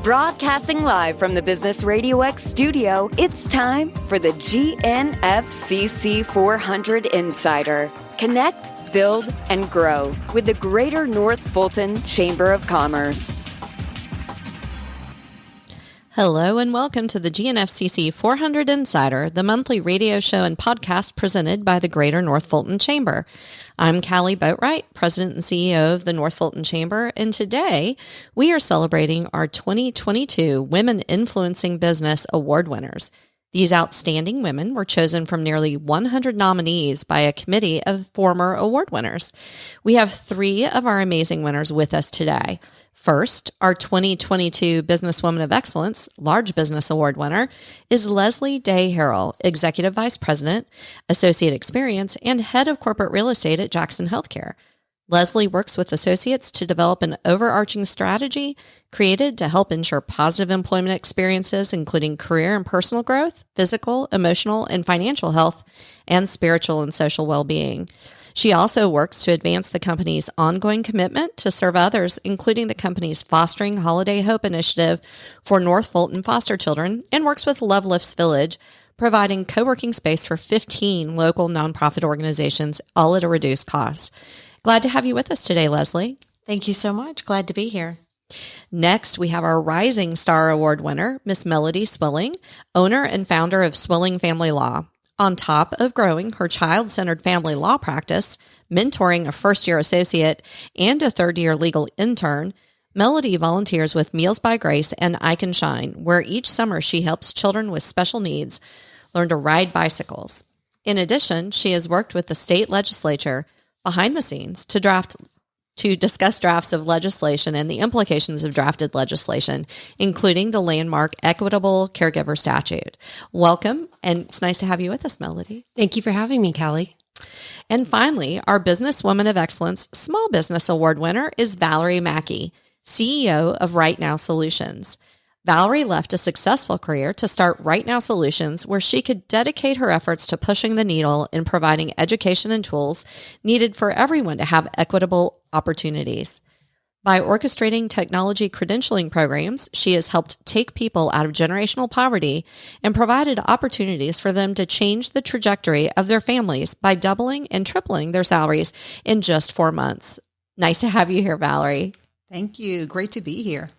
Broadcasting live from the Business RadioX studio, it's time for the GNFCC 400 Insider. Connect, build, and grow with the Greater North Fulton Chamber of Commerce. Hello and welcome to the GNFCC 400 Insider, the monthly radio show and podcast presented by the Greater North Fulton Chamber. I'm Callie Boatwright, President and CEO of the North Fulton Chamber, and today we are celebrating our 2022 Women Influencing Business Award winners. These outstanding women were chosen from nearly 100 nominees by a committee of former award winners. We have three of our amazing winners with us today. First, our 2022 Businesswoman of Excellence Large Business Award winner is Leslie Day-Harrell, Executive Vice President, Associate Experience, and Head of Corporate Real Estate at Jackson Healthcare. Leslie works with associates to develop an overarching strategy created to help ensure positive employment experiences, including career and personal growth, physical, emotional, and financial health, and spiritual and social well-being. She also works to advance the company's ongoing commitment to serve others, including the company's Fostering Holiday Hope initiative for North Fulton foster children, and works with Love Lifts Village, providing co-working space for 15 local nonprofit organizations, all at a reduced cost. Glad to have you with us today, Leslie. Thank you so much. Glad to be here. Next, we have our Rising Star Award winner, Miss Melody Swilling, owner and founder of Swilling Family Law. On top of growing her child-centered family law practice, mentoring a first-year associate and a third-year legal intern, Melody volunteers with Meals by Grace and I Can Shine, where each summer she helps children with special needs learn to ride bicycles. In addition, she has worked with the state legislature behind the scenes to discuss drafts of legislation and the implications of drafted legislation, including the landmark Equitable Caregiver Statute. Welcome, and it's nice to have you with us, Melody. Thank you for having me, Callie. And finally, our Businesswoman of Excellence Small Business Award winner is Valarie Mackey, CEO of RightNow Solutions. Valerie left a successful career to start RightNow Solutions, where she could dedicate her efforts to pushing the needle in providing education and tools needed for everyone to have equitable opportunities. By orchestrating technology credentialing programs, she has helped take people out of generational poverty and provided opportunities for them to change the trajectory of their families by doubling and tripling their salaries in just 4 months. Nice to have you here, Valerie. Thank you. Great to be here.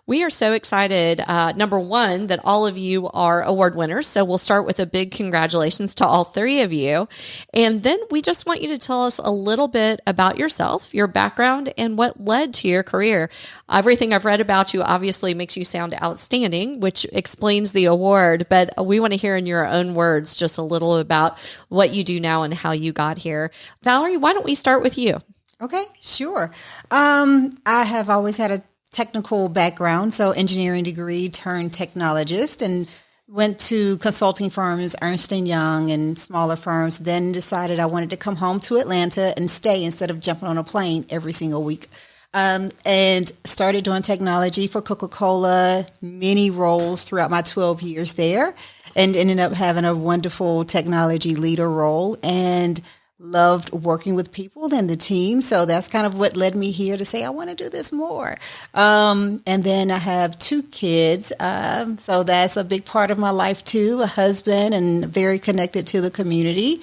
We are so excited, number one, that all of you are award winners. So we'll start with a big congratulations to all three of you. And then we just want you to tell us a little bit about yourself, your background, and what led to your career. Everything I've read about you obviously makes you sound outstanding, which explains the award. But we want to hear in your own words just a little about what you do now and how you got here. Valerie, why don't we start with you? Okay, sure. I have always had a technical background, so engineering degree turned technologist, and went to consulting firms, Ernst & Young and smaller firms, then decided I wanted to come home to Atlanta and stay instead of jumping on a plane every single week. And started doing technology for Coca-Cola, many roles throughout my 12 years there, and ended up having a wonderful technology leader role, and loved working with people and the team. So that's kind of what led me here to say, I want to do this more. And then I have 2 kids. So that's a big part of my life too, a husband, and very connected to the community.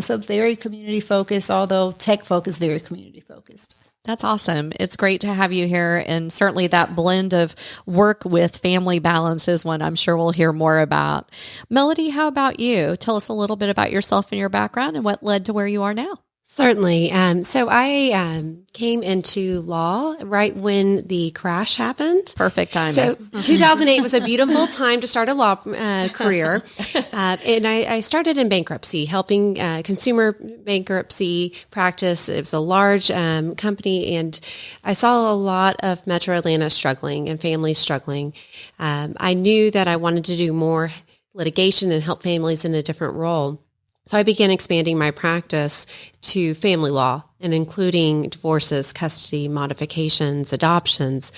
So very community focused, although tech focused, very community focused. That's awesome. It's great to have you here. And certainly that blend of work with family balance is one I'm sure we'll hear more about. Melody, how about you? Tell us a little bit about yourself and your background and what led to where you are now. Certainly. So I came into law right when the crash happened. Perfect timing. So 2008 was a beautiful time to start a law career. And I started in bankruptcy, helping consumer bankruptcy practice. It was a large company, and I saw a lot of Metro Atlanta struggling and families struggling. I knew that I wanted to do more litigation and help families in a different role. So I began expanding my practice to family law and including divorces, custody, modifications, adoptions,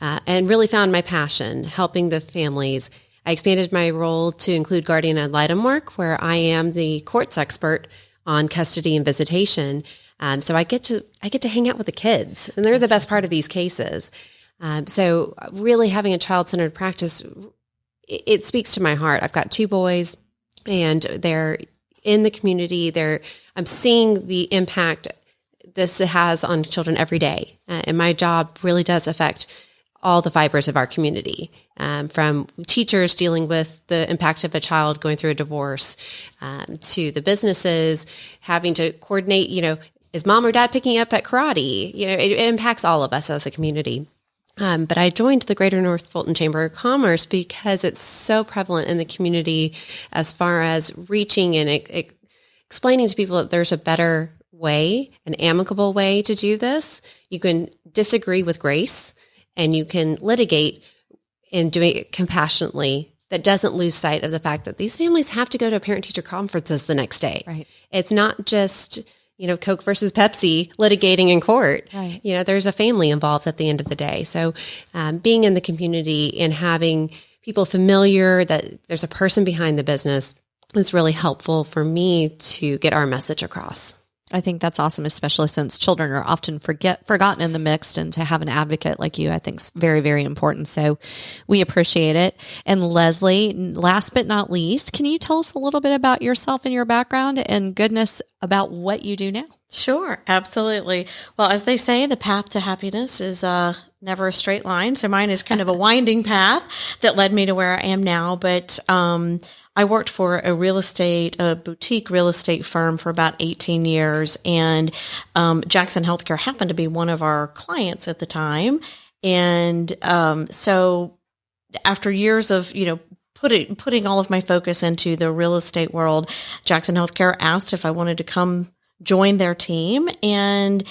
and really found my passion helping the families. I expanded my role to include guardian ad litem work, where I am the courts expert on custody and visitation. So I get to hang out with the kids, and they're the best part of these cases. So really having a child-centered practice, it speaks to my heart. I've got 2 boys, and they're in the community. I'm seeing the impact this has on children every day. And my job really does affect all the fibers of our community, from teachers dealing with the impact of a child going through a divorce, to the businesses having to coordinate, is mom or dad picking up at karate? It impacts all of us as a community. But I joined the Greater North Fulton Chamber of Commerce because it's so prevalent in the community as far as reaching and explaining to people that there's a better way, an amicable way to do this. You can disagree with grace, and you can litigate and do it compassionately. That doesn't lose sight of the fact that these families have to go to parent-teacher conferences the next day. Right. It's not just Coke versus Pepsi litigating in court. Right. There's a family involved at the end of the day. So being in the community and having people familiar that there's a person behind the business is really helpful for me to get our message across. I think that's awesome, especially since children are often forgotten in the mix, and to have an advocate like you, I think is very, very important. So we appreciate it. And Leslie, last but not least, can you tell us a little bit about yourself and your background, and goodness about what you do now? Sure, absolutely. Well, as they say, the path to happiness is never a straight line. So mine is kind of a winding path that led me to where I am now. But I worked for a boutique real estate firm for about 18 years. And Jackson Healthcare happened to be one of our clients at the time. And so after years of, putting all of my focus into the real estate world, Jackson Healthcare asked if I wanted to come join their team. And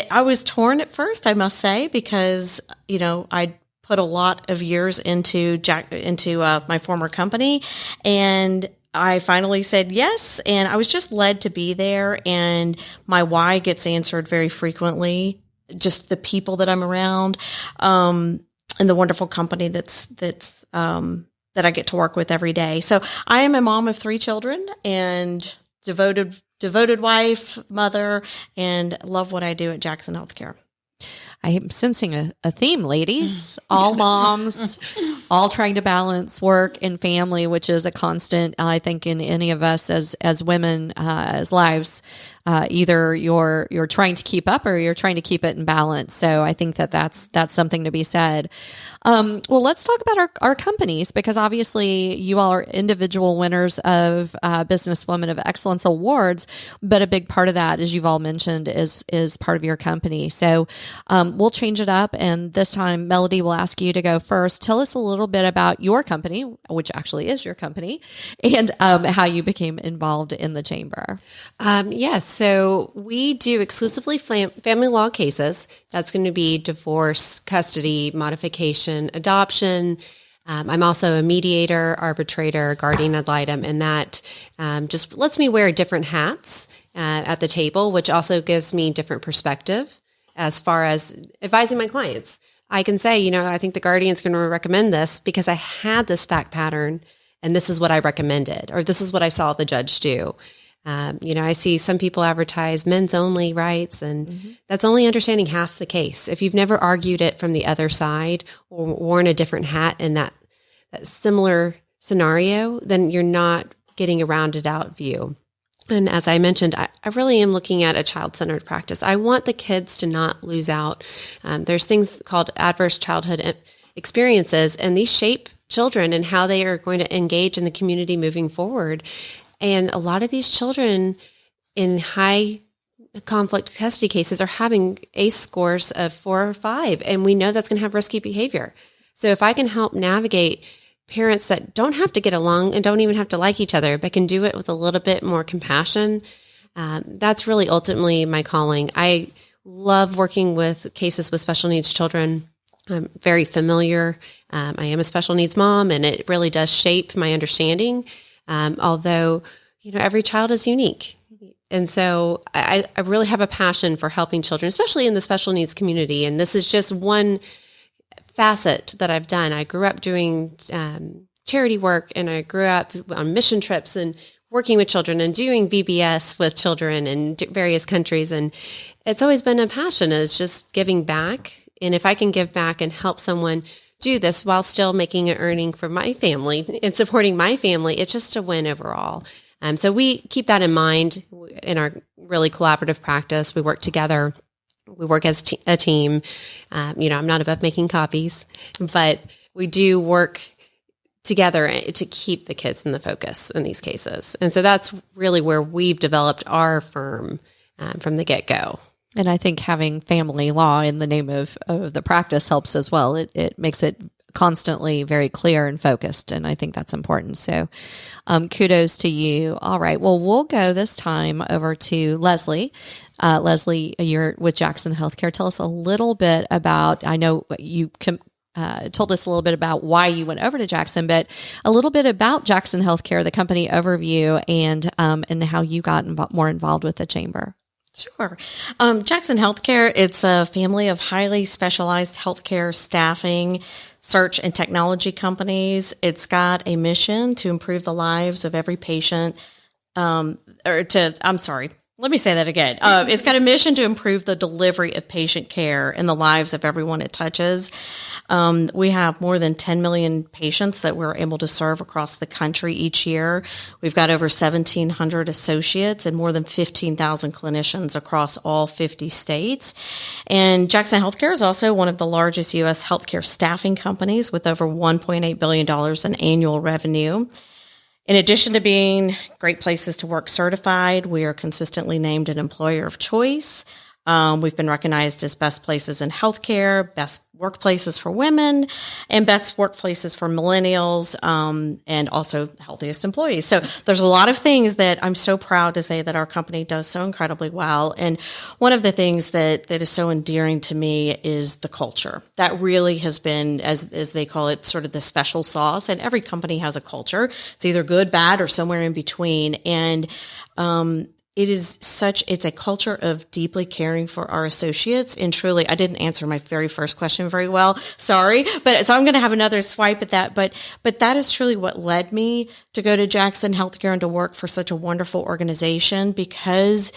I was torn at first, I must say, because, I put a lot of years into my former company, and I finally said yes. And I was just led to be there. And my why gets answered very frequently, just the people that I'm around, and the wonderful company that I get to work with every day. So I am a mom of 3 children and devoted wife, mother, and love what I do at Jackson Healthcare. I am sensing a theme, ladies. All moms, all trying to balance work and family, which is a constant, I think, in any of us as women, as lives. Either you're trying to keep up or you're trying to keep it in balance. So I think that's something to be said. Well, let's talk about our companies, because obviously you all are individual winners of Businesswoman of Excellence awards, but a big part of that, as you've all mentioned, is part of your company. So we'll change it up, and this time Melody will ask you to go first. Tell us a little bit about your company, which actually is your company, and how you became involved in the chamber. Yes. So we do exclusively family law cases. That's going to be divorce, custody, modification, adoption. I'm also a mediator, arbitrator, guardian ad litem, and that just lets me wear different hats at the table, which also gives me different perspective as far as advising my clients. I can say, I think the guardian's going to recommend this because I had this fact pattern, and this is what I recommended, or this is what I saw the judge do. I see some people advertise men's only rights, and that's only understanding half the case. If you've never argued it from the other side or worn a different hat in that similar scenario, then you're not getting a rounded out view. And as I mentioned, I really am looking at a child-centered practice. I want the kids to not lose out. There's things called adverse childhood experiences, and these shape children and how they are going to engage in the community moving forward. And a lot of these children in high conflict custody cases are having ACE scores of 4 or 5, and we know that's going to have risky behavior. So if I can help navigate parents that don't have to get along and don't even have to like each other, but can do it with a little bit more compassion, that's really ultimately my calling. I love working with cases with special needs children. I'm very familiar. I am a special needs mom, and it really does shape my understanding. Although, every child is unique. And so I really have a passion for helping children, especially in the special needs community. And this is just one facet that I've done. I grew up doing charity work, and I grew up on mission trips and working with children and doing VBS with children in various countries. And it's always been a passion, is just giving back And if I can give back and help someone do this while still making an earning for my family and supporting my family, it's just a win overall. So we keep that in mind in our really collaborative practice. We work together. We work as a team. I'm not above making copies, but we do work together to keep the kids in the focus in these cases. And so that's really where we've developed our firm from the get-go. And I think having family law in the name of the practice helps as well. It makes it constantly very clear and focused, and I think that's important. So kudos to you. All right. Well, we'll go this time over to Leslie. Leslie, you're with Jackson Healthcare. Tell us a little bit about, I know you told us a little bit about why you went over to Jackson, but a little bit about Jackson Healthcare, the company overview, and how you got more involved with the chamber. Sure. Jackson Healthcare, it's a family of highly specialized healthcare staffing, search, and technology companies. It's got a mission to improve the lives of every patient, let me say that again. It's got a mission to improve the delivery of patient care and the lives of everyone it touches. We have more than 10 million patients that we're able to serve across the country each year. We've got over 1,700 associates and more than 15,000 clinicians across all 50 states. And Jackson Healthcare is also one of the largest U.S. healthcare staffing companies with over $1.8 billion in annual revenue. In addition to being Great Places to Work certified, we are consistently named an employer of choice. We've been recognized as best places in healthcare, best workplaces for women, and best workplaces for millennials, and also healthiest employees. So there's a lot of things that I'm so proud to say that our company does so incredibly well. And one of the things that is so endearing to me is the culture. That really has been, as they call it, sort of the special sauce. And every company has a culture. It's either good, bad, or somewhere in between. And it's a culture of deeply caring for our associates. And truly, I didn't answer my very first question very well. Sorry. So I'm going to have another swipe at that. But that is truly what led me to go to Jackson Healthcare and to work for such a wonderful organization, because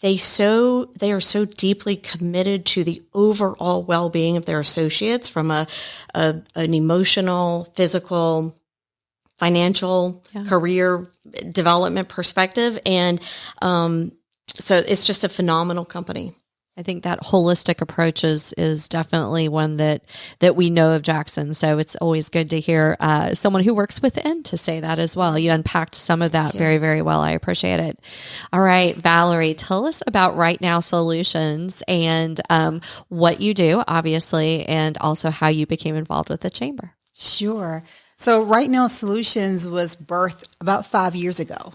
they are so deeply committed to the overall well-being of their associates from an emotional, physical, financial, career development perspective. And so it's just a phenomenal company. I think that holistic approach is definitely one that we know of Jackson. So it's always good to hear someone who works within to say that as well. You unpacked some of that very, very well. I appreciate it. All right, Valerie, tell us about RightNow Solutions and what you do, obviously, and also how you became involved with the chamber. Sure. So RightNow Solutions was birthed about 5 years ago.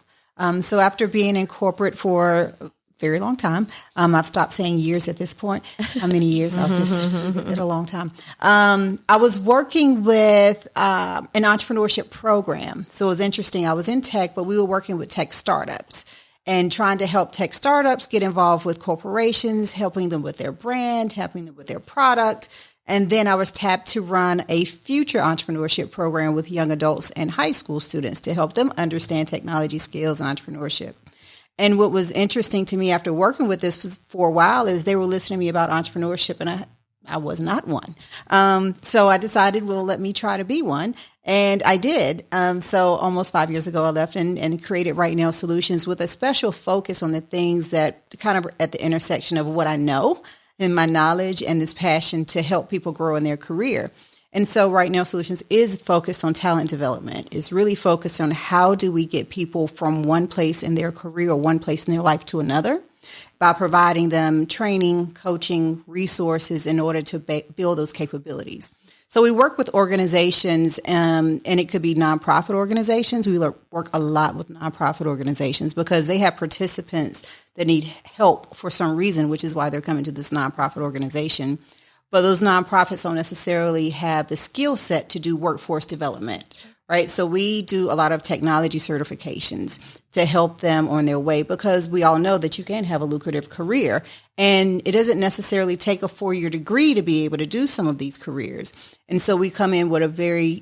So after being in corporate for a very long time, I've stopped saying years at this point. How many years? I'll just give it a long time. I was working with an entrepreneurship program. So it was interesting. I was in tech, but we were working with tech startups and trying to help tech startups get involved with corporations, helping them with their brand, helping them with their product. And then I was tapped to run a future entrepreneurship program with young adults and high school students to help them understand technology skills and entrepreneurship. And what was interesting to me after working with this for a while is they were listening to me about entrepreneurship, and I was not one. So I decided, well, let me try to be one. And I did. So almost 5 years ago, I left and created RightNow Solutions with a special focus on the things that kind of at the intersection of what I know and my knowledge and this passion to help people grow in their career. And so RightNow Solutions is focused on talent development. It's really focused on how do we get people from one place in their career or one place in their life to another by providing them training, coaching, resources in order to build those capabilities. So we work with organizations, and it could be nonprofit organizations. We work a lot with nonprofit organizations because they have participants that need help for some reason, which is why they're coming to this nonprofit organization. But those nonprofits don't necessarily have the skill set to do workforce development, right? So we do a lot of technology certifications to help them on their way, because we all know that you can have a lucrative career, and it doesn't necessarily take a 4-year degree to be able to do some of these careers. And so we come in with a very,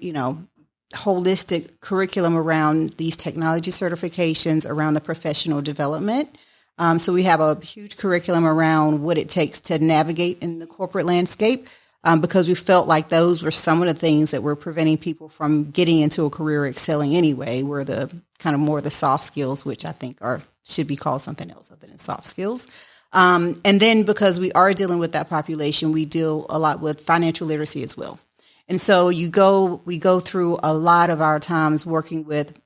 holistic curriculum around these technology certifications, around the professional development. So we have a huge curriculum around what it takes to navigate in the corporate landscape, because we felt like those were some of the things that were preventing people from getting into a career excelling anyway, were the kind of more the soft skills, which I think should be called something else other than soft skills. And then because we are dealing with that population, we deal a lot with financial literacy as well. And so we go through a lot of our times working with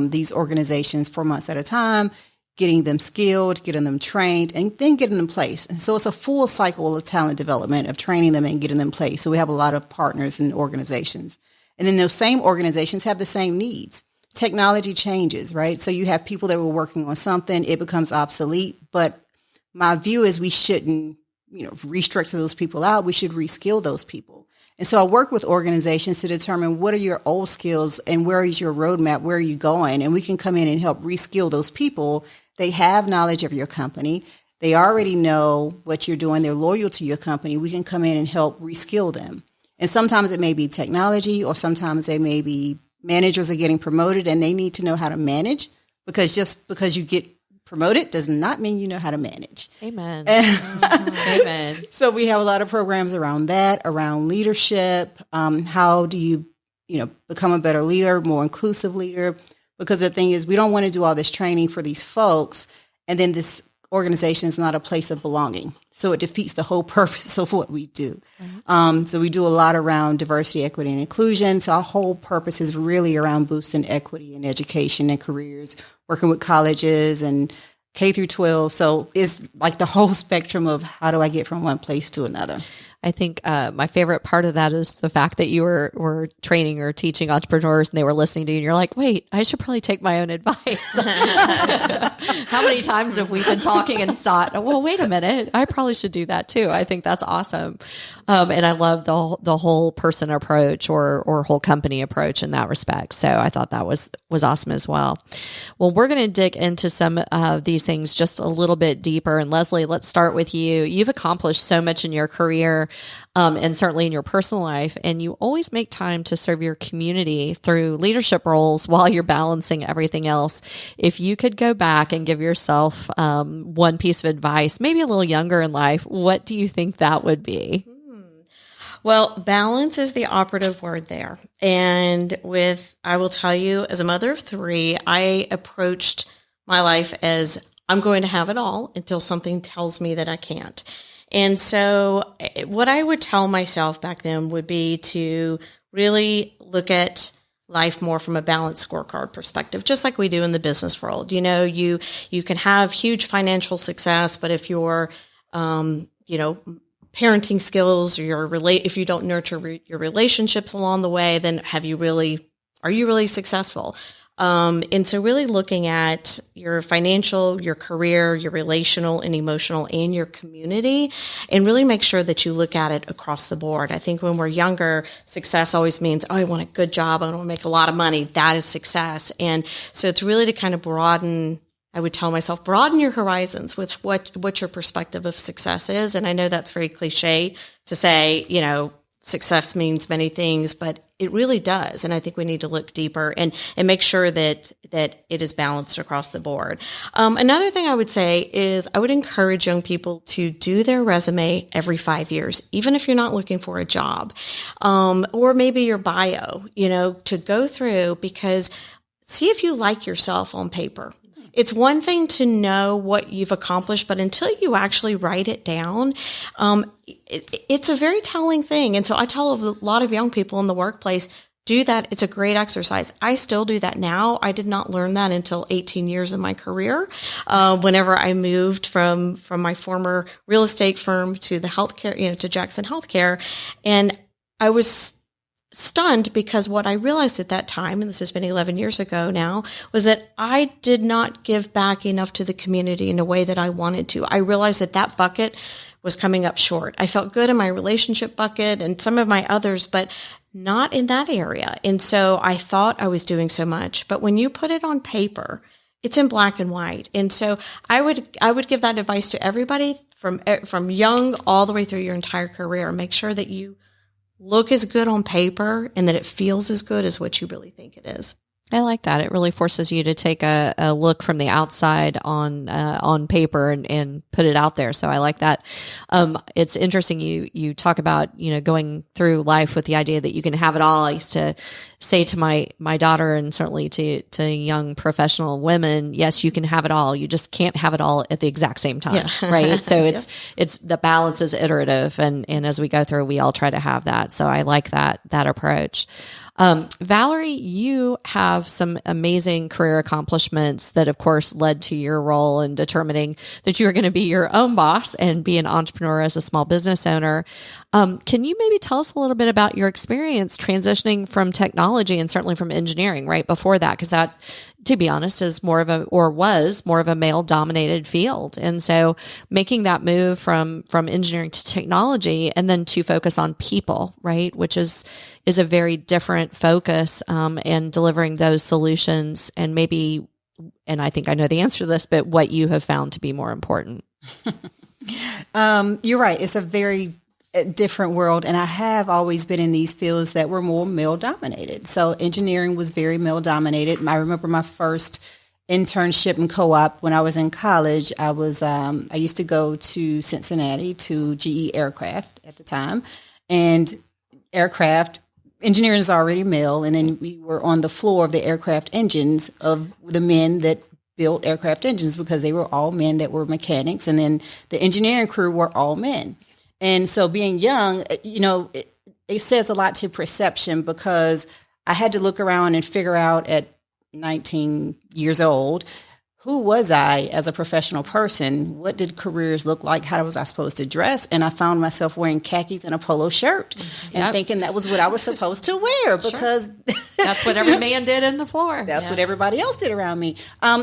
these organizations for months at a time, getting them skilled, getting them trained, and then getting them placed. And so it's a full cycle of talent development, of training them and getting them placed. So we have a lot of partners and organizations. And then those same organizations have the same needs. Technology changes, right? So you have people that were working on something, it becomes obsolete. But my view is we shouldn't, restructure those people out. We should reskill those people. And so I work with organizations to determine what are your old skills and where is your roadmap, where are you going? And we can come in and help reskill those people. They have knowledge of your company. They already know what you're doing. They're loyal to your company. We can come in and help reskill them. And sometimes it may be technology, or sometimes they may be managers are getting promoted and they need to know how to manage, because just because you get promoted does not mean you know how to manage. Amen. Amen. So we have a lot of programs around that, around leadership. How do you, become a better leader, more inclusive leader? Because the thing is, we don't want to do all this training for these folks, and then this organization is not a place of belonging. So it defeats the whole purpose of what we do. Mm-hmm. So we do a lot around diversity, equity, and inclusion. So our whole purpose is really around boosting equity in education and careers, working with colleges and K through 12. So it's like the whole spectrum of how do I get from one place to another. I think my favorite part of that is the fact that you were training or teaching entrepreneurs and they were listening to you and you're like, wait, I should probably take my own advice. How many times have we been talking and thought, well, wait a minute, I probably should do that too. I think that's awesome. And I love the whole person approach or whole company approach in that respect. So I thought that was awesome as well. Well, we're going to dig into some of these things just a little bit deeper. And Leslie, let's start with you. You've accomplished so much in your career. And certainly in your personal life, and you always make time to serve your community through leadership roles while you're balancing everything else. If you could go back and give yourself one piece of advice, maybe a little younger in life, what do you think that would be? Well, balance is the operative word there. And I will tell you, as a mother of three, I approached my life as I'm going to have it all until something tells me that I can't. And so what I would tell myself back then would be to really look at life more from a balanced scorecard perspective, just like we do in the business world. You can have huge financial success, but if your, parenting skills or if you don't nurture your relationships along the way, then are you really successful? And so really looking at your financial, your career, your relational and emotional, and your community, and really make sure that you look at it across the board. I think when we're younger, success always means, I want a good job, I want to make a lot of money. That is success. And so it's really to kind of broaden your horizons with what your perspective of success is. And I know that's very cliche to say, success means many things, but it really does. And I think we need to look deeper and make sure that it is balanced across the board. Another thing I would say is I would encourage young people to do their resume every 5 years, even if you're not looking for a job, or maybe your bio, to go through, because see if you like yourself on paper. It's one thing to know what you've accomplished, but until you actually write it down, it's a very telling thing. And so I tell a lot of young people in the workplace, do that. It's a great exercise. I still do that now. I did not learn that until 18 years of my career. Whenever I moved from my former real estate firm to the healthcare, to Jackson Healthcare. And I was stunned because what I realized at that time, and this has been 11 years ago now, was that I did not give back enough to the community in a way that I wanted to. I realized that bucket was coming up short. I felt good in my relationship bucket and some of my others, but not in that area. And so I thought I was doing so much, but when you put it on paper, it's in black and white. And so I would give that advice to everybody from young all the way through your entire career. Make sure that you look as good on paper and that it feels as good as what you really think it is. I like that. It really forces you to take a look from the outside on paper and put it out there. So I like that. It's interesting. You talk about, going through life with the idea that you can have it all. I used to say to my daughter, and certainly to young professional women, yes, you can have it all. You just can't have it all at the exact same time. Yeah. Right. So it's the balance is iterative. And as we go through, we all try to have that. So I like that approach. Valerie, you have some amazing career accomplishments that, of course, led to your role in determining that you were going to be your own boss and be an entrepreneur as a small business owner. Can you maybe tell us a little bit about your experience transitioning from technology and certainly from engineering right before that? Because that, to be honest, is was more of a male dominated field. And so making that move from engineering to technology and then to focus on people, right? Which is a very different focus, and delivering those solutions and maybe, and I think I know the answer to this, but what you have found to be more important. You're right. It's a very different world. And I have always been in these fields that were more male dominated. So engineering was very male dominated. I remember my first internship in co-op when I was in college. I used to go to Cincinnati to GE Aircraft at the time, and aircraft engineering is already male. And then we were on the floor of the aircraft engines of the men that built aircraft engines, because they were all men that were mechanics. And then the engineering crew were all men. And so being young, it says a lot to perception, because I had to look around and figure out at 19 years old, who was I as a professional person? What did careers look like? How was I supposed to dress? And I found myself wearing khakis and a polo shirt and thinking that was what I was supposed to wear, because that's what every man did in the floor. That's what everybody else did around me.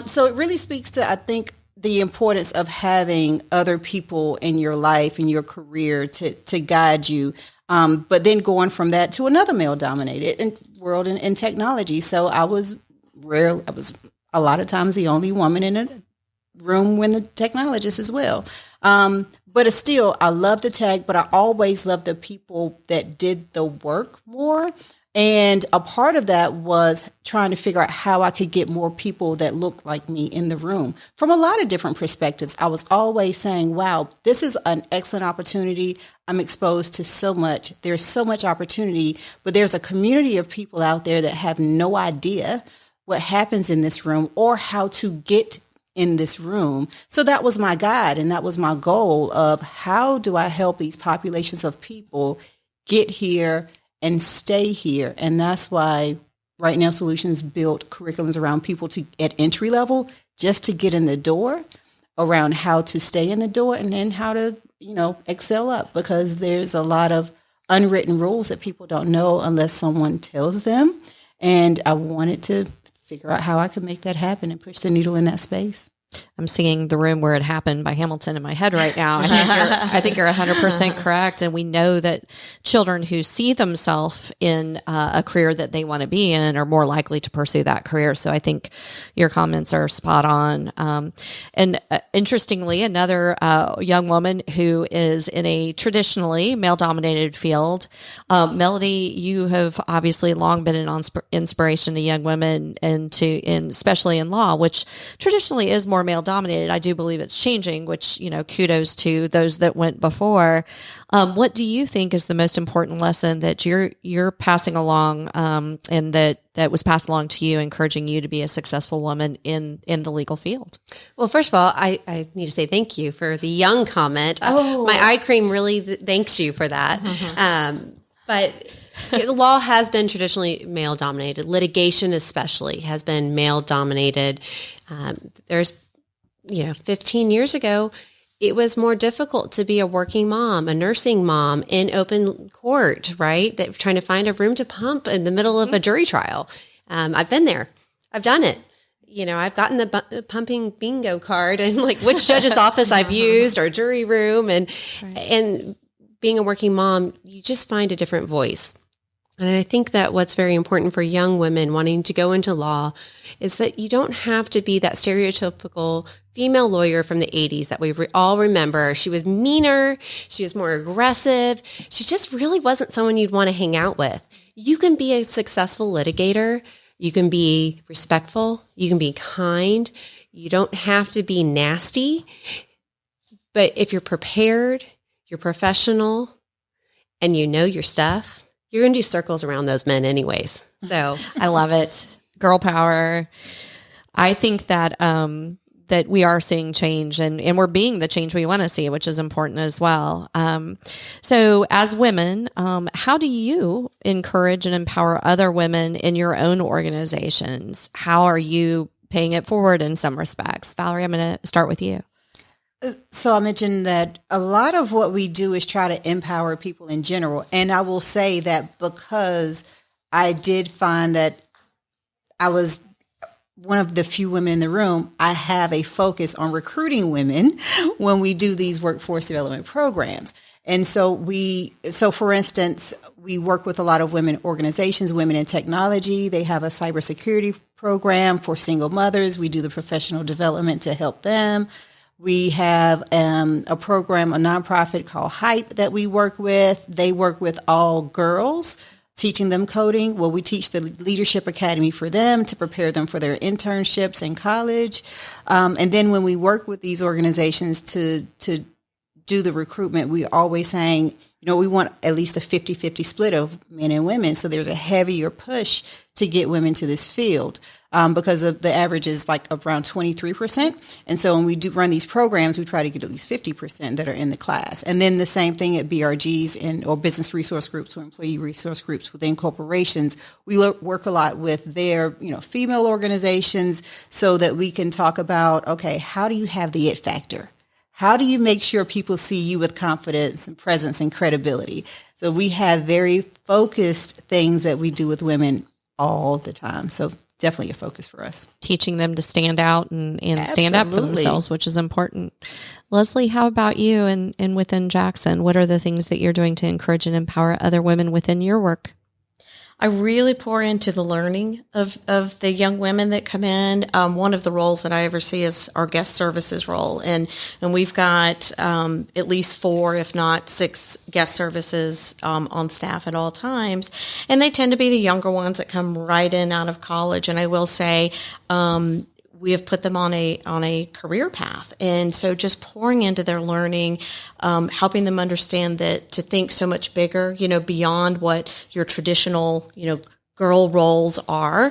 So it really speaks to, I think, the importance of having other people in your life and your career to guide you. But then going from that to another male-dominated world in technology. So I was a lot of times the only woman in a room when the technologist as well. But it's still, I love the tech, but I always loved the people that did the work more. And a part of that was trying to figure out how I could get more people that looked like me in the room from a lot of different perspectives. I was always saying, wow, this is an excellent opportunity. I'm exposed to so much. There's so much opportunity, but there's a community of people out there that have no idea what happens in this room or how to get in this room. So that was my guide, and that was my goal of how do I help these populations of people get here and stay here. And that's why RightNow Solutions built curriculums around people at entry level, just to get in the door, around how to stay in the door, and then how to, excel up, because there's a lot of unwritten rules that people don't know unless someone tells them. And I wanted to figure out how I could make that happen and push the needle in that space. I'm singing The Room Where It Happened by Hamilton in my head right now. I think you're 100% correct. And we know that children who see themselves in a career that they want to be in are more likely to pursue that career. So I think your comments are spot on. And interestingly, another young woman who is in a traditionally male-dominated field, Melody, you have obviously long been an inspiration to young women and especially in law, which traditionally is more male dominated. I do believe it's changing, which, kudos to those that went before. What do you think is the most important lesson that you're passing along, and that was passed along to you, encouraging you to be a successful woman in the legal field? Well, first of all, I need to say thank you for the young comment. My eye cream really thanks you for that. But the law has been traditionally male dominated. Litigation especially has been male dominated. There's 15 years ago, it was more difficult to be a working mom, a nursing mom in open court, right? That trying to find a room to pump in the middle of a jury trial. I've been there. I've done it. I've gotten the pumping bingo card and which judge's office I've used or jury room. And being a working mom, you just find a different voice. And I think that what's very important for young women wanting to go into law is that you don't have to be that stereotypical female lawyer from the 80s that we all remember. She was meaner. She was more aggressive. She just really wasn't someone you'd want to hang out with. You can be a successful litigator You can be respectful. You can be kind. You don't have to be nasty. But if you're prepared, you're professional, and you know your stuff, you're going to do circles around those men anyways. So I love it. Girl power. I think that that we are seeing change and we're being the change we want to see, which is important as well. So as women, how do you encourage and empower other women in your own organizations? How are you paying it forward in some respects? Valerie, I'm going to start with you. So I mentioned that a lot of what we do is try to empower people in general. And I will say that because I did find that I was one of the few women in the room, I have a focus on recruiting women when we do these workforce development programs. And so for instance, we work with a lot of women organizations, Women in Technology. They have a cybersecurity program for single mothers. We do the professional development to help them. We have a program, a nonprofit called Hype that we work with. They work with all girls, teaching them coding. Well, we teach the Leadership Academy for them to prepare them for their internships in college. And then when we work with these organizations to do the recruitment, we're always saying, we want at least a 50-50 split of men and women. So there's a heavier push to get women to this field because of the average is like around 23%. And so when we do run these programs, we try to get at least 50% that are in the class. And then the same thing at BRGs or business resource groups or employee resource groups within corporations. We work a lot with their, female organizations so that we can talk about, okay, how do you have the it factor? How do you make sure people see you with confidence and presence and credibility? So we have very focused things that we do with women all the time. So definitely a focus for us. Teaching them to stand out and stand up for themselves, which is important. Leslie, how about you and within Jackson? What are the things that you're doing to encourage and empower other women within your work? I really pour into the learning of the young women that come in. One of the roles that I oversee is our guest services role. And we've got at least 4, if not 6 guest services on staff at all times. And they tend to be the younger ones that come right in out of college. And I will say, we have put them on a career path. And so just pouring into their learning, helping them understand that to think so much bigger, beyond what your traditional, girl roles are.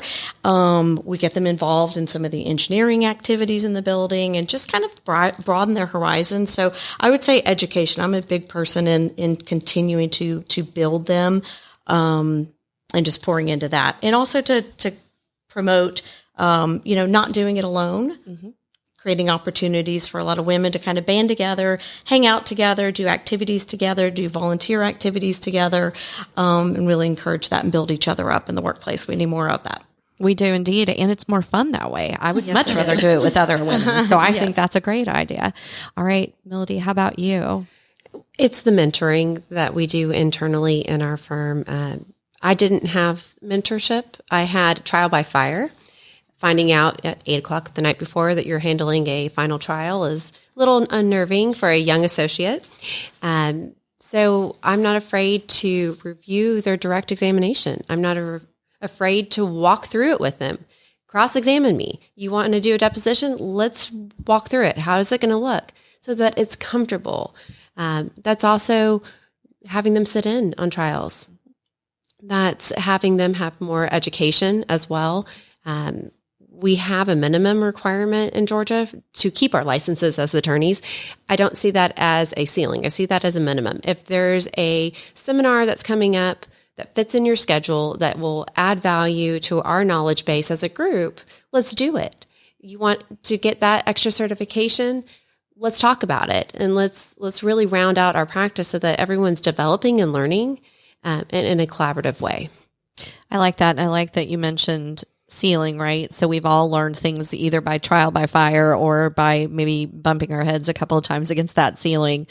We get them involved in some of the engineering activities in the building and just kind of broaden their horizons. So I would say education. I'm a big person in continuing to build them, and just pouring into that. And also to promote not doing it alone, creating opportunities for a lot of women to kind of band together, hang out together, do activities together, do volunteer activities together, and really encourage that and build each other up in the workplace. We need more of that. We do indeed. And it's more fun that way. I would much rather do it with other women. So I think that's a great idea. All right, Melody, how about you? It's the mentoring that we do internally in our firm. I didn't have mentorship. I had trial by fire. Finding out at 8:00 the night before that you're handling a final trial is a little unnerving for a young associate. So I'm not afraid to review their direct examination. I'm not afraid to walk through it with them. Cross-examine me. You want to do a deposition? Let's walk through it. How is it going to look? So that it's comfortable. That's also having them sit in on trials. That's having them have more education as well. We have a minimum requirement in Georgia to keep our licenses as attorneys. I don't see that as a ceiling. I see that as a minimum. If there's a seminar that's coming up that fits in your schedule that will add value to our knowledge base as a group, let's do it. You want to get that extra certification? Let's talk about it. And let's really round out our practice so that everyone's developing and learning in a collaborative way. I like that. I like that you mentioned ceiling, right? So we've all learned things either by trial by fire or by maybe bumping our heads a couple of times against that ceiling.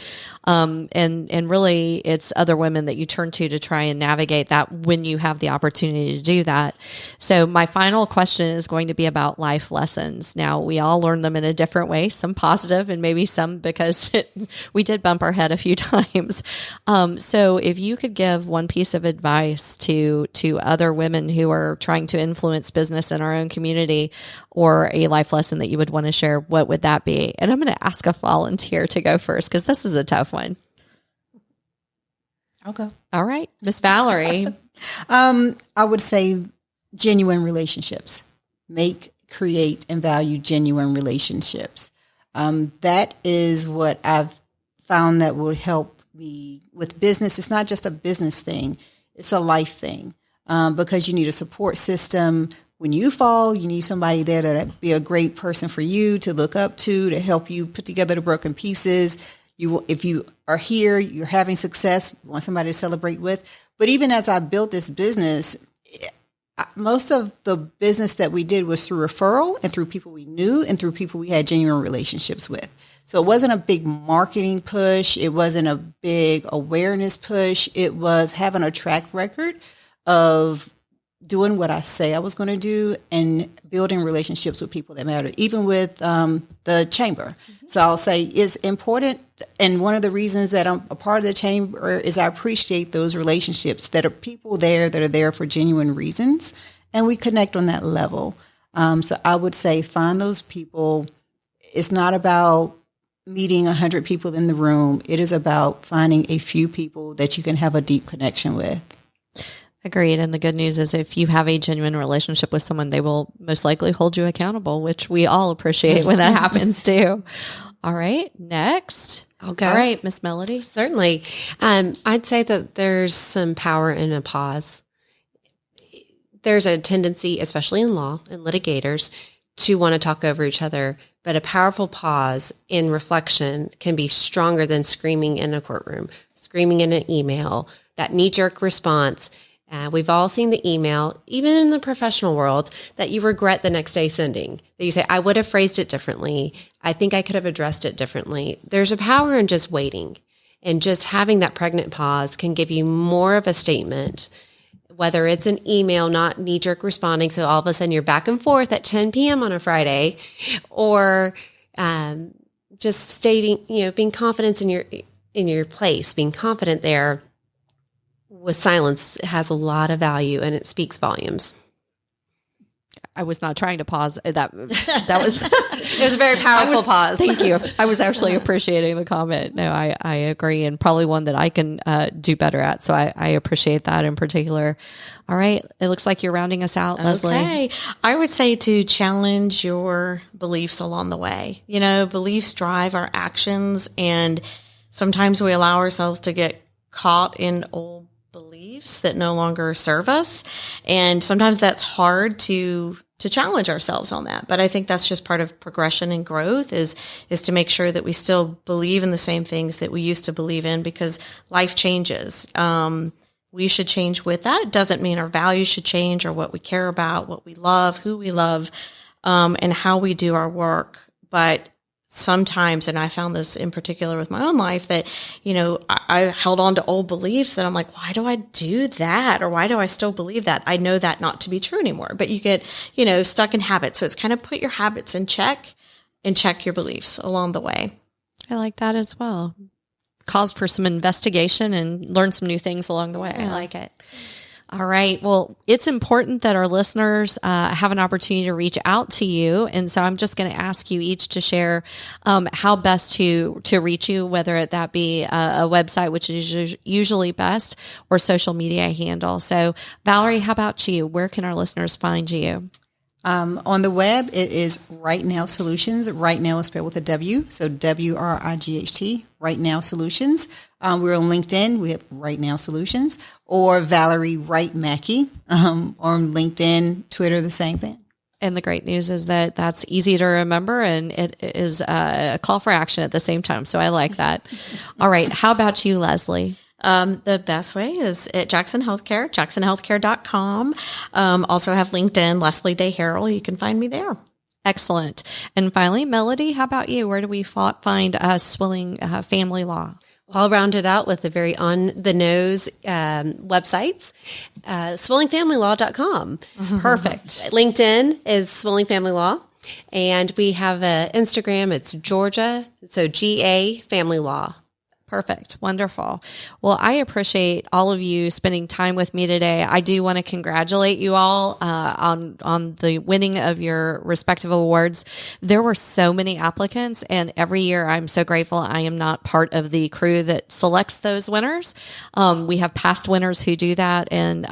And really it's other women that you turn to try and navigate that when you have the opportunity to do that. So my final question is going to be about life lessons. Now, we all learn them in a different way, some positive and maybe some because we did bump our head a few times. So if you could give one piece of advice to other women who are trying to influence business in our own community, or a life lesson that you would want to share, what would that be? And I'm going to ask a volunteer to go first because this is a tough one. I'll go. All right, Miss Valerie. I would say genuine relationships. Create, and value genuine relationships. That is what I've found that will help me with business. It's not just a business thing. It's a life thing. Because you need a support system. When you fall, you need somebody there to be a great person for you to look up to help you put together the broken pieces. If you are here, you're having success, you want somebody to celebrate with. But even as I built this business, most of the business that we did was through referral and through people we knew and through people we had genuine relationships with. So it wasn't a big marketing push. It wasn't a big awareness push. It was having a track record of doing what I say I was going to do and building relationships with people that matter, even with the chamber. Mm-hmm. So I'll say it's important. And one of the reasons that I'm a part of the chamber is I appreciate those relationships that are people there that are there for genuine reasons. And we connect on that level. So I would say find those people. It's not about meeting 100 people in the room. It is about finding a few people that you can have a deep connection with. Agreed. And the good news is if you have a genuine relationship with someone, they will most likely hold you accountable, which we all appreciate when that happens too. All right. Next. I'll go. All right, Miss Melody. Certainly. I'd say that there's some power in a pause. There's a tendency, especially in law and litigators, to want to talk over each other, but a powerful pause in reflection can be stronger than screaming in a courtroom, screaming in an email, that knee-jerk response. We've all seen the email, even in the professional world, that you regret the next day sending. That you say, I would have phrased it differently. I think I could have addressed it differently. There's a power in just waiting. And just having that pregnant pause can give you more of a statement, whether it's an email, not knee-jerk responding, so all of a sudden you're back and forth at 10 p.m. on a Friday, or just stating, being confident in your place, being confident there. With silence, it has a lot of value and it speaks volumes. I was not trying to pause. That was it was a very powerful pause. Thank you. I was actually appreciating the comment. No, I agree, and probably one that I can do better at. So I appreciate that in particular. All right, it looks like you're rounding us out, Leslie. Okay, I would say to challenge your beliefs along the way. Beliefs drive our actions, and sometimes we allow ourselves to get caught in old beliefs that no longer serve us. And sometimes that's hard to challenge ourselves on that. But I think that's just part of progression and growth is to make sure that we still believe in the same things that we used to believe in, because life changes. We should change with that. It doesn't mean our values should change or what we care about, what we love, who we love, and how we do our work. But sometimes, and I found this in particular with my own life, that, I held on to old beliefs that I'm like, why do I do that? Or why do I still believe that? I know that not to be true anymore, but you get, stuck in habits. So it's kind of put your habits in check and check your beliefs along the way. I like that as well. Cause for some investigation and learn some new things along the way. I like it. All right. Well, it's important that our listeners have an opportunity to reach out to you. And so I'm just going to ask you each to share how best to reach you, whether that be a website, which is usually best, or social media handle. So Valerie, how about you? Where can our listeners find you? On the web, it is RightNow Solutions. RightNow is spelled with a W, so WRIGHT, RightNow Solutions. We're on LinkedIn. We have RightNow Solutions, or Valarie Wright Mackey, on LinkedIn, Twitter, the same thing. And the great news is that that's easy to remember, and it is a call for action at the same time. So I like that. All right. How about you, Leslie? The best way is at Jackson Healthcare, jacksonhealthcare.com. Also have LinkedIn, Leslie Day-Harrell. You can find me there. Excellent. And finally, Melody, how about you? Where do we find Swilling Family Law? I'll round it out with the very on-the-nose websites, swillingfamilylaw.com. Perfect. LinkedIn is Swilling Family Law. And we have an Instagram. It's Georgia, so GA Family Law. Perfect. Wonderful. Well, I appreciate all of you spending time with me today. I do want to congratulate you all on the winning of your respective awards. There were so many applicants, and every year I'm so grateful I am not part of the crew that selects those winners. We have past winners who do that, and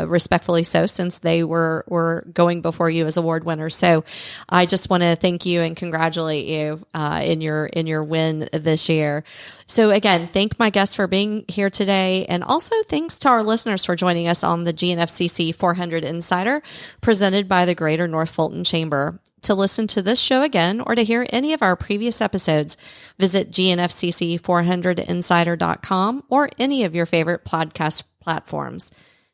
respectfully so, since they were going before you as award winners. So I just want to thank you and congratulate you in your win this year. So again, thank my guests for being here today. And also thanks to our listeners for joining us on the GNFCC 400 Insider presented by the Greater North Fulton Chamber. To listen to this show again or to hear any of our previous episodes, visit GNFCC400insider.com or any of your favorite podcast platforms.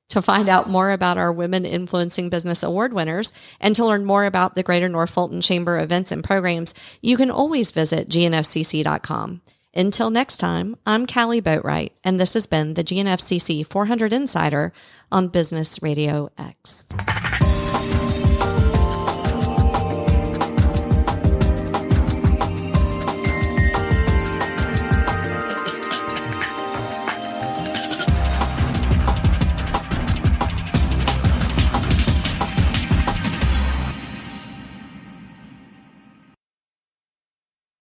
To find out more about our Women Influencing Business Award winners and to learn more about the Greater North Fulton Chamber events and programs, you can always visit GNFCC.com. Until next time, I'm Callie Boatwright, and this has been the GNFCC 400 Insider on Business Radio X.